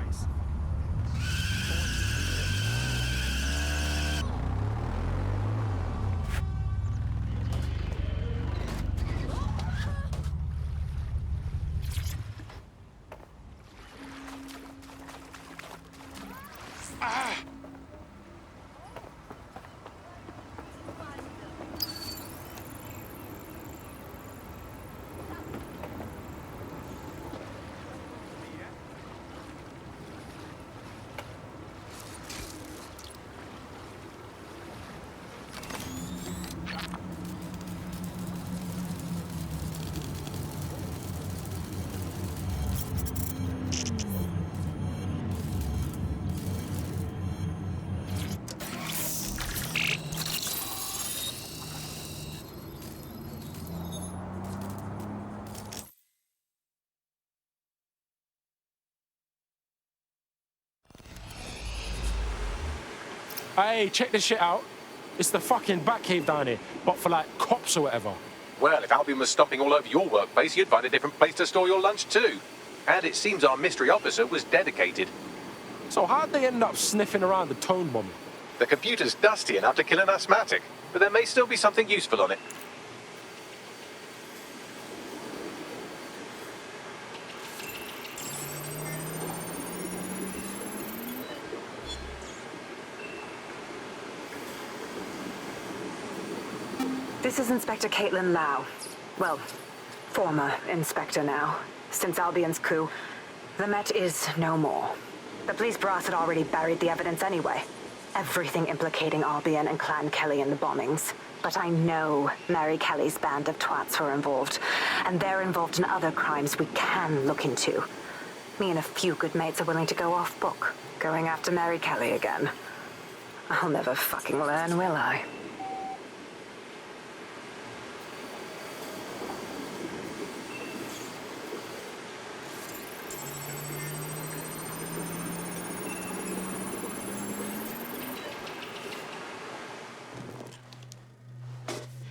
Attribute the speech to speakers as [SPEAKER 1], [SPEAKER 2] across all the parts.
[SPEAKER 1] twice. Hey, check this shit out. It's the fucking Batcave down here, but for like cops or whatever.
[SPEAKER 2] Well, if Albion was stomping all over your workplace, you'd find a different place to store your lunch too. And it seems our mystery officer was dedicated.
[SPEAKER 1] So how'd they end up sniffing around the tone bomb?
[SPEAKER 2] The computer's dusty enough to kill an asthmatic, but there may still be something useful on it.
[SPEAKER 3] This is Inspector Caitlin Lau. Well, former Inspector now. Since Albion's coup, the Met is no more. The police brass had already buried the evidence anyway. Everything implicating Albion and Clan Kelly in the bombings. But I know Mary Kelly's band of twats were involved, and they're involved in other crimes we can look into. Me and a few good mates are willing to go off book, going after Mary Kelly again. I'll never fucking learn, will I?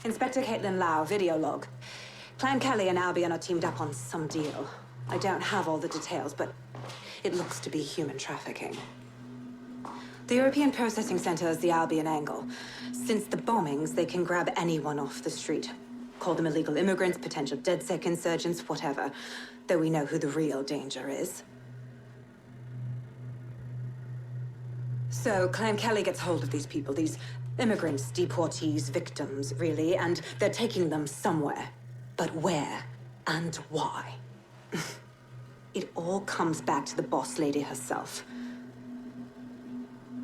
[SPEAKER 3] Inspector Caitlin Lau, video log. Clan Kelly and Albion are teamed up on some deal. I don't have all the details, but it looks to be human trafficking. The European Processing Center is the Albion angle. Since the bombings, they can grab anyone off the street. Call them illegal immigrants, potential DedSec insurgents, whatever. Though we know who the real danger is. So Clan Kelly gets hold of these people, these immigrants, deportees, victims, really, and they're taking them somewhere. But where and why? It all comes back to the boss lady herself.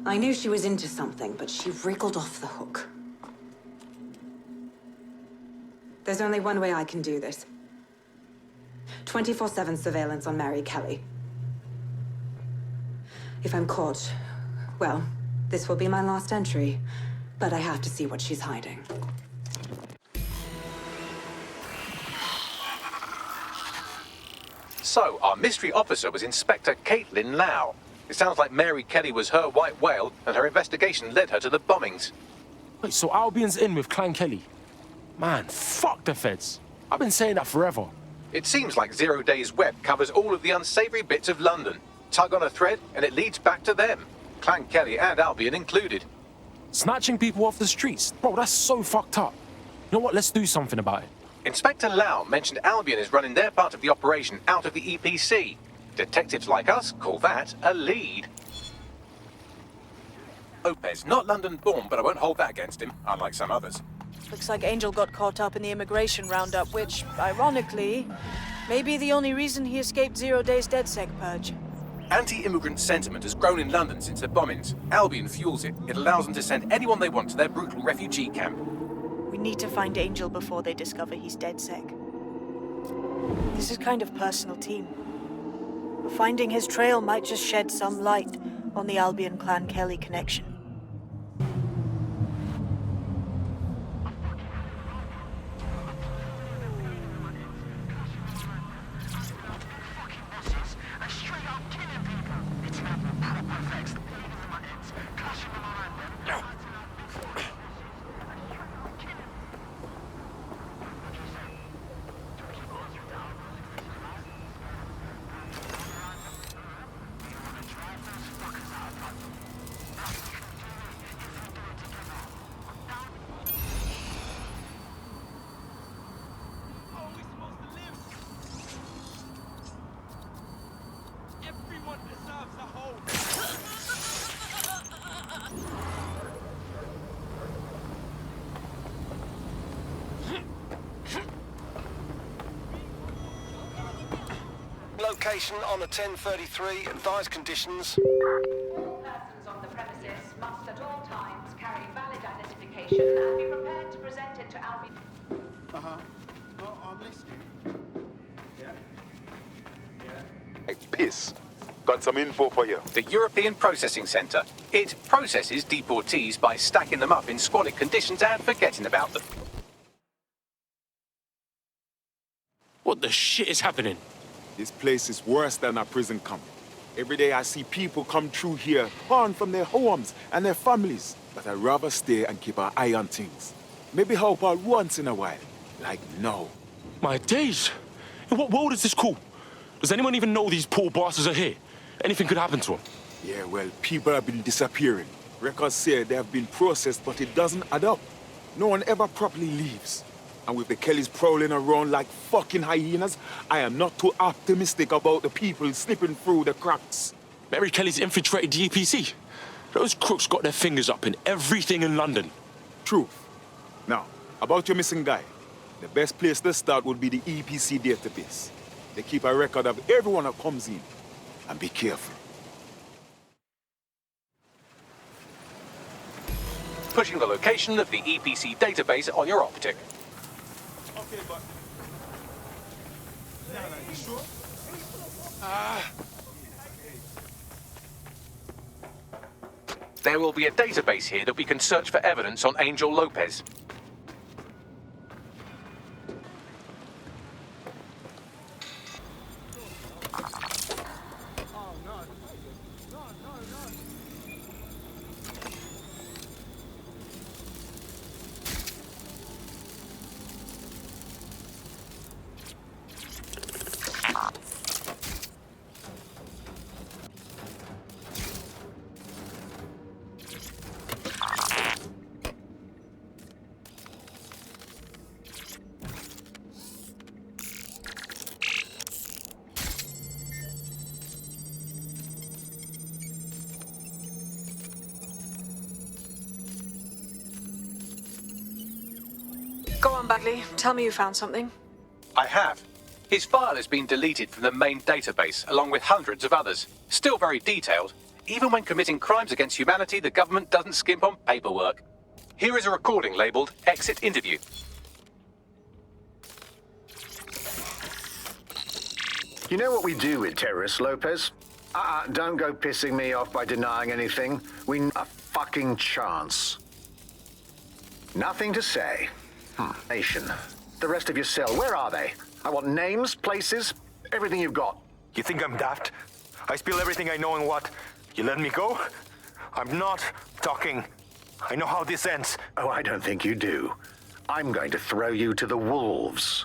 [SPEAKER 3] I knew she was into something, but she wriggled off the hook. There's only one way I can do this. 24/7 surveillance on Mary Kelly. If I'm caught, well, this will be my last entry. But I have to see what she's hiding.
[SPEAKER 2] So, our mystery officer was Inspector Caitlin Lau. It sounds like Mary Kelly was her white whale, and her investigation led her to the bombings.
[SPEAKER 1] Wait, so Albion's in with Clan Kelly? Man, fuck the feds. I've been saying that forever.
[SPEAKER 2] It seems like 0 Days Web covers all of the unsavory bits of London. Tug on a thread, and it leads back to them. Clan Kelly and Albion included.
[SPEAKER 1] Snatching people off the streets? Bro, that's so fucked up. You know what? Let's do something about it.
[SPEAKER 2] Inspector Lau mentioned Albion is running their part of the operation out of the EPC. Detectives like us call that a lead. Lopez, not London born, but I won't hold that against him, unlike some others.
[SPEAKER 4] Looks like Angel got caught up in the immigration roundup, which, ironically, may be the only reason he escaped 0 Days DedSec purge.
[SPEAKER 2] Anti-immigrant sentiment has grown in London since the bombings. Albion fuels it. It allows them to send anyone they want to their brutal refugee camp.
[SPEAKER 4] We need to find Angel before they discover he's DedSec. This is kind of personal team. Finding his trail might just shed some light on the Albion Clan Kelly connection.
[SPEAKER 5] location on the 1033. Advised conditions.
[SPEAKER 6] All persons on the premises must at all times carry valid identification and be prepared to present it to Albion.
[SPEAKER 7] I'm listening.
[SPEAKER 8] Hey, piss. Got some info for you.
[SPEAKER 2] The European Processing Centre. It processes deportees by stacking them up in squalid conditions and forgetting about them.
[SPEAKER 1] What the shit is happening?
[SPEAKER 8] This place is worse than a prison camp. Every day I see people come through here, torn from their homes and their families. But I'd rather stay and keep an eye on things. Maybe help out once in a while. Like now.
[SPEAKER 1] My days. In what world is this cool? Does anyone even know these poor bastards are here? Anything could happen to them.
[SPEAKER 8] Yeah, well, people have been disappearing. Records say they have been processed, but it doesn't add up. No one ever properly leaves. And with the Kellys prowling around like fucking hyenas, I am not too optimistic about the people slipping through the cracks.
[SPEAKER 1] Mary Kelly's infiltrated the EPC. Those crooks got their fingers up in everything in London.
[SPEAKER 8] Truth. Now, about your missing guy. The best place to start would be the EPC database. They keep a record of everyone that comes in. And be careful.
[SPEAKER 2] Pushing the location of the EPC database on your optic.
[SPEAKER 8] Okay, but... you sure?
[SPEAKER 2] There will be a database here that we can search for evidence on Angel Lopez.
[SPEAKER 4] Go on, Bagley. Tell me you found something.
[SPEAKER 2] I have. His file has been deleted from the main database, along with hundreds of others. Still very detailed. Even when committing crimes against humanity, the government doesn't skimp on paperwork. Here is a recording labelled Exit Interview.
[SPEAKER 7] You know what we do with terrorists, Lopez? Don't go pissing me off by denying anything. We a fucking chance. Nothing to say. Nation. The rest of your cell, where are they? I want names, places, everything you've got.
[SPEAKER 5] You think I'm daft? I spill everything I know and what? You let me go? I'm not talking. I know how this ends.
[SPEAKER 7] Oh, I don't think you do. I'm going to throw you to the wolves.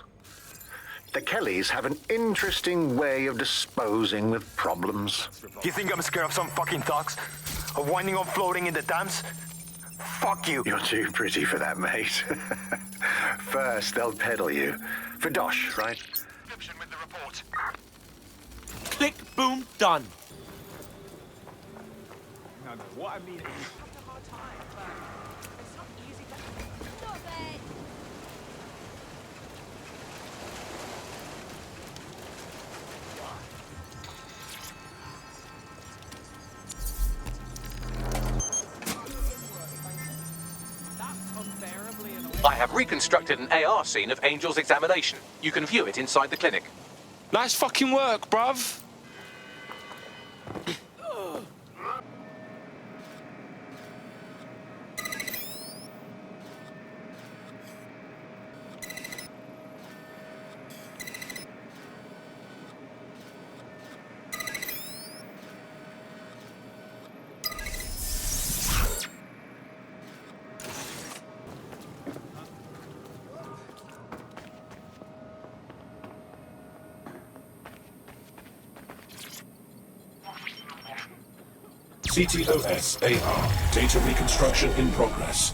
[SPEAKER 7] The Kellys have an interesting way of disposing with problems.
[SPEAKER 5] You think I'm scared of some fucking thugs? Of winding up floating in the dams? Fuck you.
[SPEAKER 7] You're too pretty for that, mate. First, they'll peddle you. For Dosh, right?
[SPEAKER 5] Description with the report.
[SPEAKER 1] Click, boom, done.
[SPEAKER 8] No, what I mean is...
[SPEAKER 2] I have reconstructed an AR scene of Angel's examination. You can view it inside the clinic.
[SPEAKER 1] Nice fucking work, bruv.
[SPEAKER 9] CTOS AR. Data reconstruction in progress.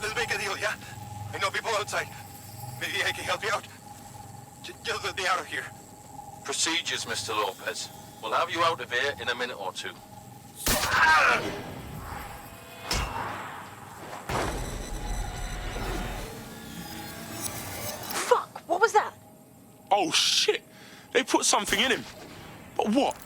[SPEAKER 5] Let's make a deal, yeah? I know people outside. Maybe I can help you out. Just let me out of here.
[SPEAKER 10] Procedures, Mr. Lopez. We'll have you out of here in a minute or two.
[SPEAKER 4] Fuck! What was that?
[SPEAKER 1] Oh shit! They put something in him. What?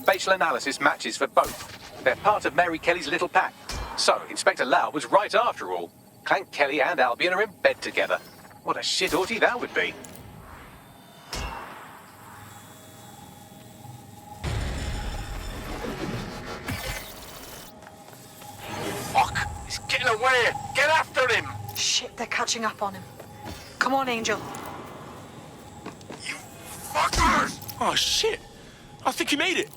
[SPEAKER 2] Facial analysis matches for both. They're part of Mary Kelly's little pack. So, Inspector Lau was right after all. Clank Kelly and Albion are in bed together. What a shit orgy that would be.
[SPEAKER 10] Fuck! He's getting away! Get after him!
[SPEAKER 4] Shit, they're catching up on him. Come on, Angel.
[SPEAKER 10] You fuckers!
[SPEAKER 1] Oh, shit. I think he made it.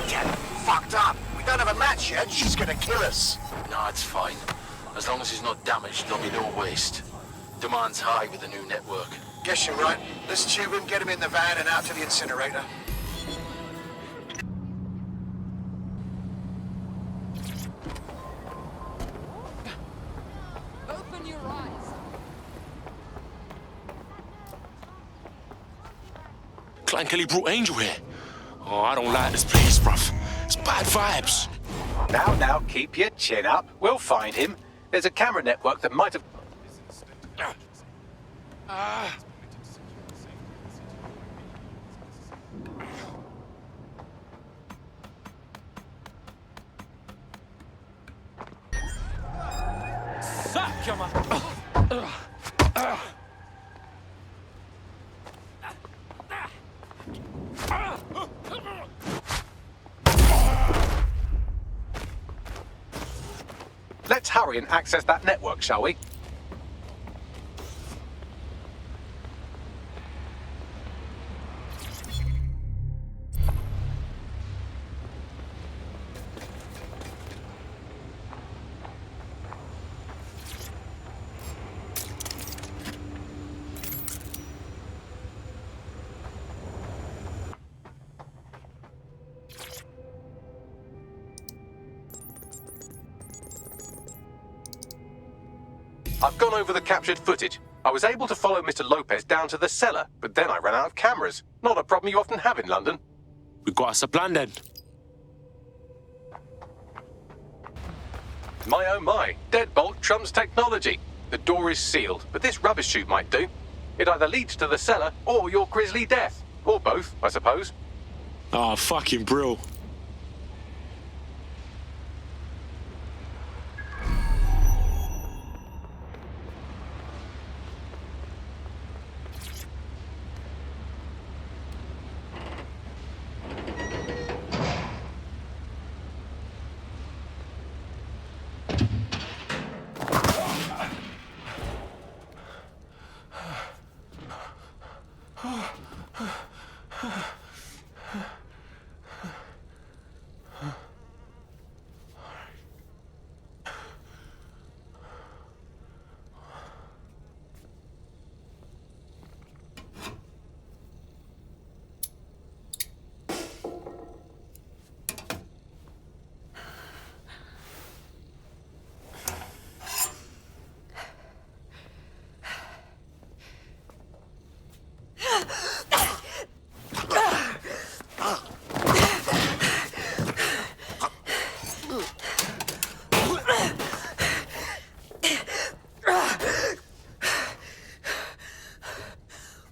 [SPEAKER 10] Get fucked up! We don't have a match yet. She's gonna kill us. No, it's fine. As long as he's not damaged, there'll be no waste. Demand's high with the new network.
[SPEAKER 11] Guess you're right. Let's tube him, get him in the van and out to the incinerator.
[SPEAKER 6] Open your eyes.
[SPEAKER 1] Clank Kelly brought Angel here. Oh, I don't like this place, bruv. It's bad vibes.
[SPEAKER 2] Now, keep your chin up. We'll find him. There's a camera network that might have...
[SPEAKER 1] Suck, yama.
[SPEAKER 2] Let's hurry and access that network, shall we? I've gone over the captured footage. I was able to follow Mr. Lopez down to the cellar, but then I ran out of cameras. Not a problem you often have in London.
[SPEAKER 1] We got us a plan then.
[SPEAKER 2] My oh my, deadbolt trumps technology. The door is sealed, but this rubbish chute might do. It either leads to the cellar or your grisly death. Or both, I suppose.
[SPEAKER 1] Oh, fucking brill.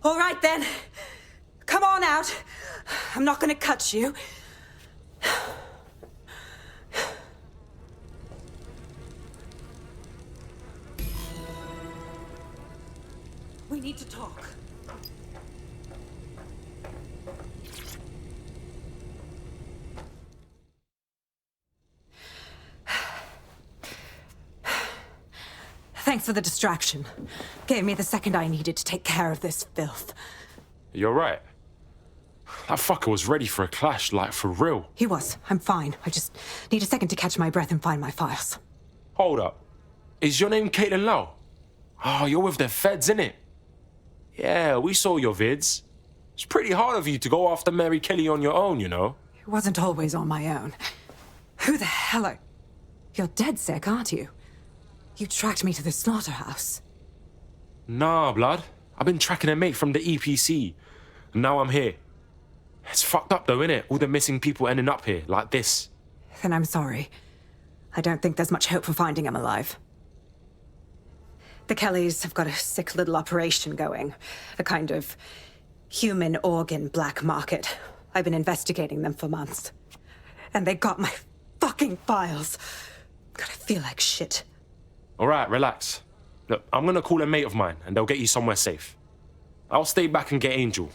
[SPEAKER 3] All right, then. Come on out. I'm not gonna cut you. We need to talk. Thanks for the distraction. Gave me the second I needed to take care of this filth.
[SPEAKER 1] You're right. That fucker was ready for a clash, like for real.
[SPEAKER 3] He was. I'm fine. I just need a second to catch my breath and find my files.
[SPEAKER 1] Hold up. Is your name Caitlin Lau? Oh, you're with the feds, innit? Yeah, we saw your vids. It's pretty hard of you to go after Mary Kelly on your own, you know?
[SPEAKER 3] It wasn't always on my own. Who the hell are... You're dead sick, aren't you? You tracked me to the slaughterhouse.
[SPEAKER 1] Nah, blood. I've been tracking a mate from the EPC. And now I'm here. It's fucked up though, innit? All the missing people ending up here, like this.
[SPEAKER 3] Then I'm sorry. I don't think there's much hope for finding him alive. The Kellys have got a sick little operation going. A kind of human organ black market. I've been investigating them for months. And they got my fucking files. God, I feel like shit.
[SPEAKER 1] All right, relax. Look, I'm gonna call a mate of mine and they'll get you somewhere safe. I'll stay back and get Angel.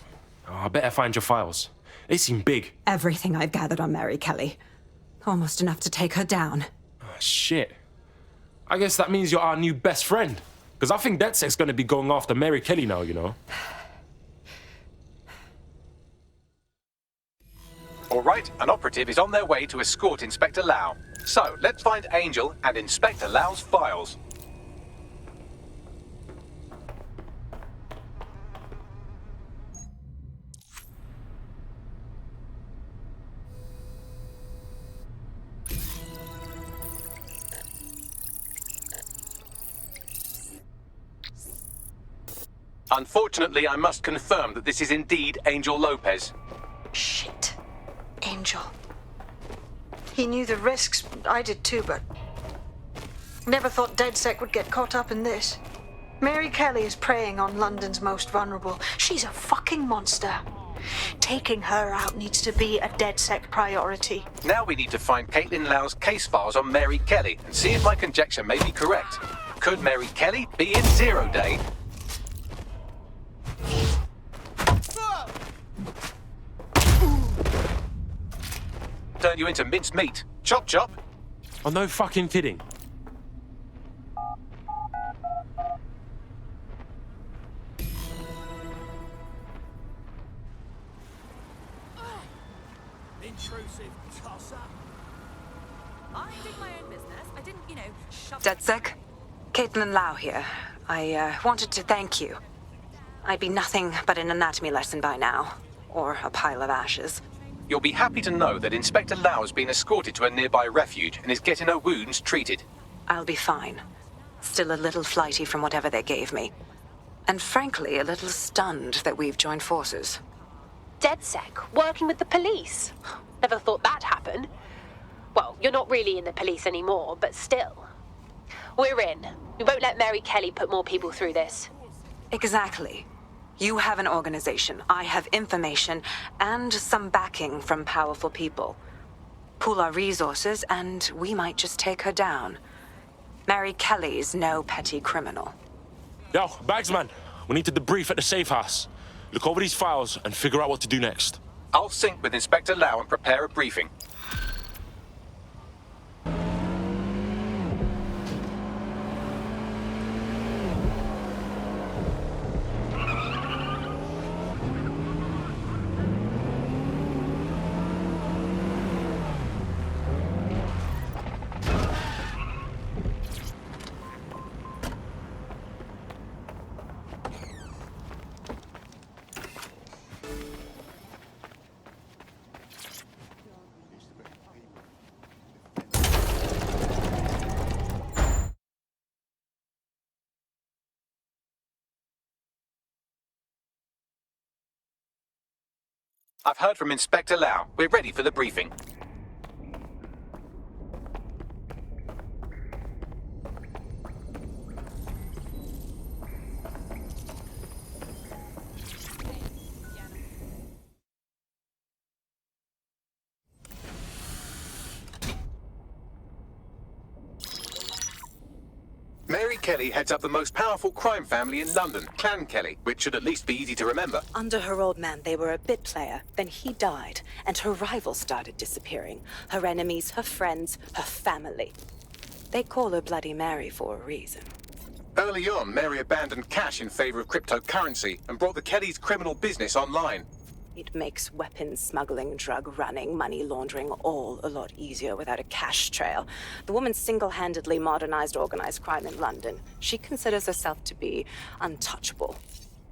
[SPEAKER 1] Oh, I better find your files. They seem big.
[SPEAKER 3] Everything I've gathered on Mary Kelly. Almost enough to take her down.
[SPEAKER 1] Oh, shit. I guess that means you're our new best friend. Because I think DedSec's gonna be going after Mary Kelly now, you know.
[SPEAKER 2] All right, an operative is on their way to escort Inspector Lau. So, let's find Angel and Inspector Lau's files. Unfortunately, I must confirm that this is indeed Angel Lopez.
[SPEAKER 4] Shit. Angel. He knew the risks. I did too, but... Never thought DedSec would get caught up in this. Mary Kelly is preying on London's most vulnerable. She's a fucking monster. Taking her out needs to be a DedSec priority.
[SPEAKER 2] Now we need to find Caitlin Lau's case files on Mary Kelly and see if my conjecture may be correct. Could Mary Kelly be in Zero Day? Turn you into minced meat. Chop chop.
[SPEAKER 1] Oh, no fucking kidding.
[SPEAKER 12] Intrusive tosser. I did my own business. I didn't, shove...
[SPEAKER 3] DedSec? Caitlin Lau here. I wanted to thank you. I'd be nothing but an anatomy lesson by now. Or a pile of ashes.
[SPEAKER 2] You'll be happy to know that Inspector Lau has been escorted to a nearby refuge and is getting her wounds treated.
[SPEAKER 3] I'll be fine. Still a little flighty from whatever they gave me. And frankly, a little stunned that we've joined forces.
[SPEAKER 13] DedSec, working with the police. Never thought that'd happen. Well, you're not really in the police anymore, but still. We're in. We won't let Mary Kelly put more people through this.
[SPEAKER 3] Exactly. You have an organization, I have information, and some backing from powerful people. Pool our resources, and we might just take her down. Mary Kelly's no petty criminal.
[SPEAKER 1] Yo, Bagsman, we need to debrief at the safe house. Look over these files and figure out what to do next.
[SPEAKER 2] I'll sync with Inspector Lau and prepare a briefing. I've heard from Inspector Lau. We're ready for the briefing. Mary Kelly heads up the most powerful crime family in London, Clan Kelly, which should at least be easy to remember.
[SPEAKER 3] Under her old man, they were a bit player. Then he died, and her rivals started disappearing. Her enemies, her friends, her family. They call her Bloody Mary for a reason.
[SPEAKER 2] Early on, Mary abandoned cash in favor of cryptocurrency and brought the Kellys' criminal business online.
[SPEAKER 3] It makes weapons smuggling, drug running, money laundering all a lot easier without a cash trail. The woman single-handedly modernized organized crime in London. She considers herself to be untouchable.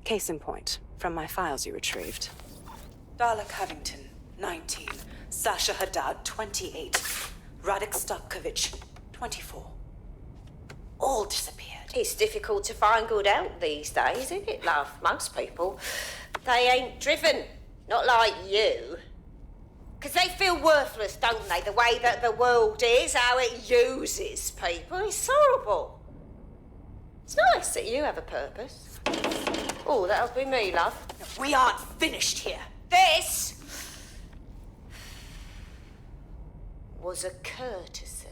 [SPEAKER 3] Case in point, from my files you retrieved. Darla Covington, 19. Sasha Haddad, 28. Radek Stavkovich, 24.
[SPEAKER 14] all disappeared. It's difficult to find good help these days, isn't it, love? Most people, they ain't driven. Not like you. Because they feel worthless, don't they? The way that the world is, how it uses people. It's horrible. It's nice that you have a purpose. Oh, that'll be me, love.
[SPEAKER 12] We aren't finished here.
[SPEAKER 14] This was a courtesy.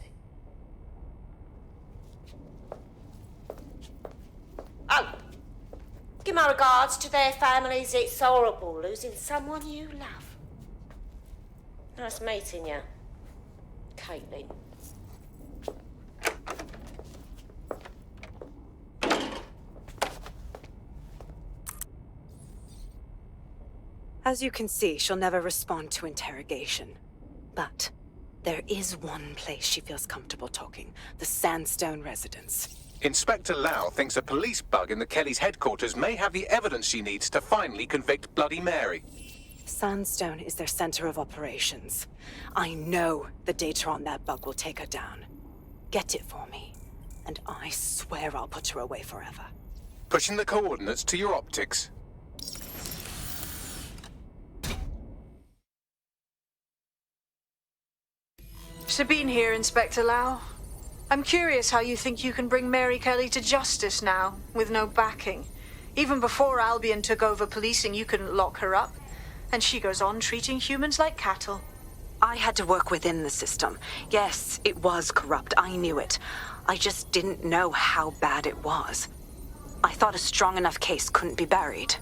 [SPEAKER 14] Oh, give my regards to their families. It's horrible losing someone you love. Nice meeting you, Caitlin.
[SPEAKER 3] As you can see, she'll never respond to interrogation. But there is one place she feels comfortable talking, the Sandstone residence.
[SPEAKER 2] Inspector Lau thinks a police bug in the Kellys' headquarters may have the evidence she needs to finally convict Bloody Mary.
[SPEAKER 3] Sandstone is their center of operations. I know the data on that bug will take her down. Get it for me, and I swear I'll put her away forever.
[SPEAKER 2] Pushing the coordinates to your optics.
[SPEAKER 4] Sabine here, Inspector Lau. I'm curious how you think you can bring Mary Kelly to justice now, with no backing. Even before Albion took over policing, you couldn't lock her up. And she goes on treating humans like cattle.
[SPEAKER 3] I had to work within the system. Yes, it was corrupt. I knew it. I just didn't know how bad it was. I thought a strong enough case couldn't be buried.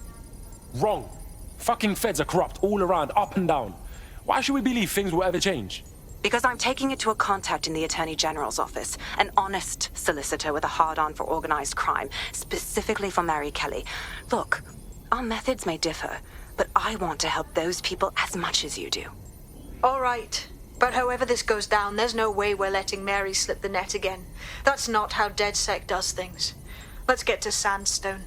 [SPEAKER 1] Wrong. Fucking feds are corrupt all around, up and down. Why should we believe things will ever change?
[SPEAKER 3] Because I'm taking it to a contact in the Attorney General's office, an honest solicitor with a hard-on for organized crime, specifically for Mary Kelly. Look, our methods may differ, but I want to help those people as much as you do.
[SPEAKER 4] All right. But however this goes down, there's no way we're letting Mary slip the net again. That's not how DedSec does things. Let's get to Sandstone.